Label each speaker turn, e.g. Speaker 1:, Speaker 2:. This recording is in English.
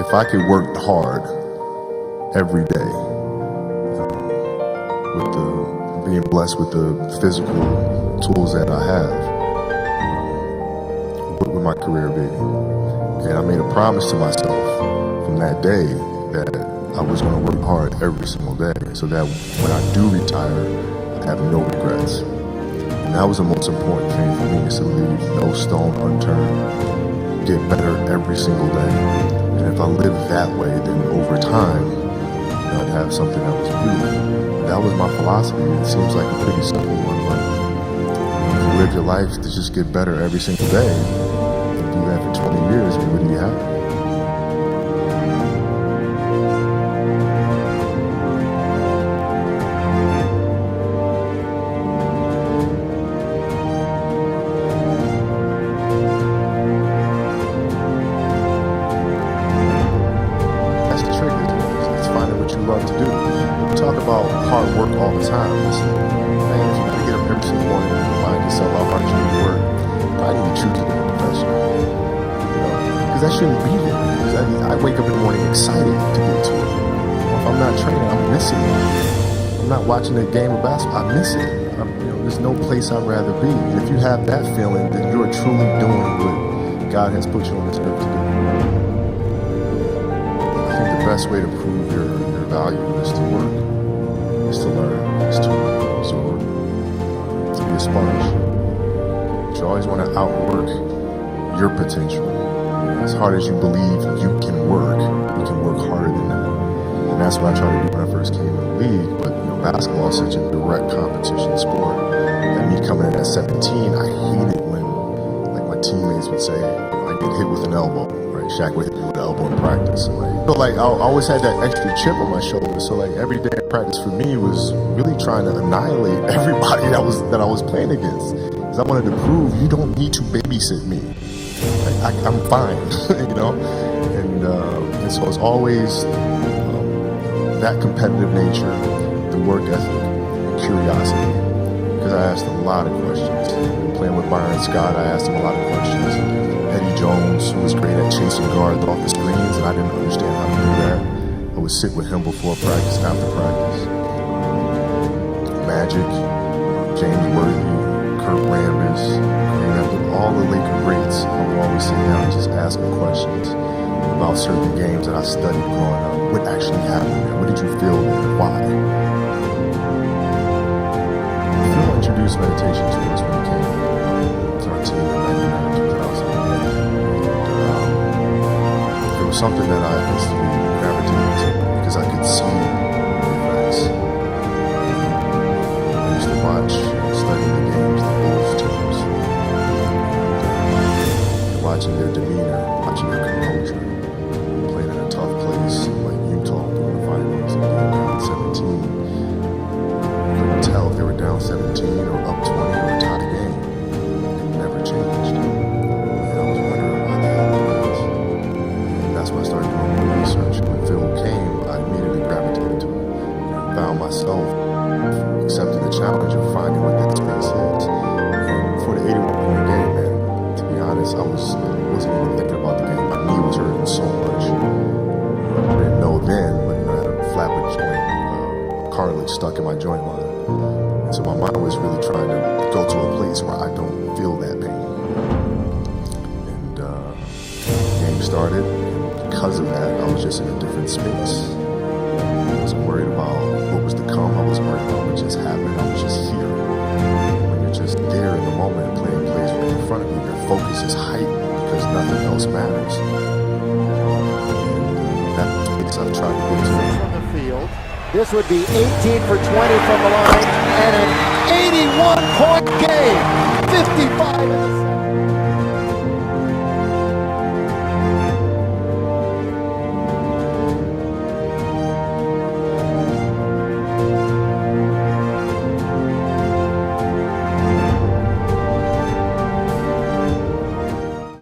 Speaker 1: if I could work hard every day, with being blessed with the physical tools that I have, what would my career be? And I made a promise to myself from that day that I was going to work hard every single day, so that when I do retire, I have no regrets. And that was the most important thing for me, is to leave no stone unturned, get better every single day. And if I lived that way, then over time, I'd have something that was beautiful. That was my philosophy. It seems like a pretty simple one, but if you live your life to just get better every single day, you do that for 20 years, and what do you have? Love to do. We talk about hard work all the time. Listen, man, if you gotta get up every single morning and remind yourself how hard you need to work, I need to choose to be a professional. Because that shouldn't be there. Because I wake up in the morning excited to get to it. If I'm not training, I'm missing it. I'm not watching a game of basketball, I miss it. There's no place I'd rather be. And if you have that feeling, then you're truly doing what God has put you on this earth to do. I think the best way to prove your value is to work, is to learn, is to absorb, to be a sponge. You always want to outwork your potential. As hard as you believe you can work harder than that. And that's what I tried to do when I first came in the league. But basketball is such a direct competition sport. And me coming in at 17, I hated when, like, my teammates would say, I get hit with an elbow. Shaq would hit me with the elbow in practice. I always had that extra chip on my shoulder. So every day in practice for me was really trying to annihilate everybody that I was playing against. Because I wanted to prove you don't need to babysit me. I'm fine, And so it's always that competitive nature, the work ethic, and curiosity. Because I asked a lot of questions. Playing with Bryant Scott, I asked him a lot of questions. Eddie Jones, who was great at chasing guards off the screens, and I didn't understand how to do that. I would sit with him before practice, after practice. Magic, James Worthy, Kurt Rambis, all the Laker greats. I would always sit down and just ask them questions about certain games that I studied growing up. What actually happened there? What did you feel there? Why? Phil introduced meditation to us when he came to our team in 99, 2000. It was something that I instantly gravitated to because I could see the effects. I used to watch and study the games, the Bulls teams, watching their demeanor, watching their composure, playing in a tough place like Utah during the finals and being down 17. You couldn't tell if they were down 17 or up 20 or a tie game. It never changed. And I was wondering why that was. And that's when I started doing more research. When Phil came, I immediately gravitated to it. And found myself accepting the challenge of finding what that space is. And for the 81-point game, man, to be honest, I wasn't even thinking about the game. My knee was hurting so much. I didn't know then, but I had a flapper joint, cartilage stuck in my joint line. And so my mind was really trying to go to a place where I don't feel that pain. And the game started, and because of that, I was just in a different space. I wasn't worried about what was to come. I wasn't worried about what just happened. I was just here. When you're just there in the moment, playing plays right in front of you, your focus is heightened because nothing else matters. And that place I've tried to get to.
Speaker 2: From the field. This would be 18 for 20 from the line and an 81-point game. 55 in the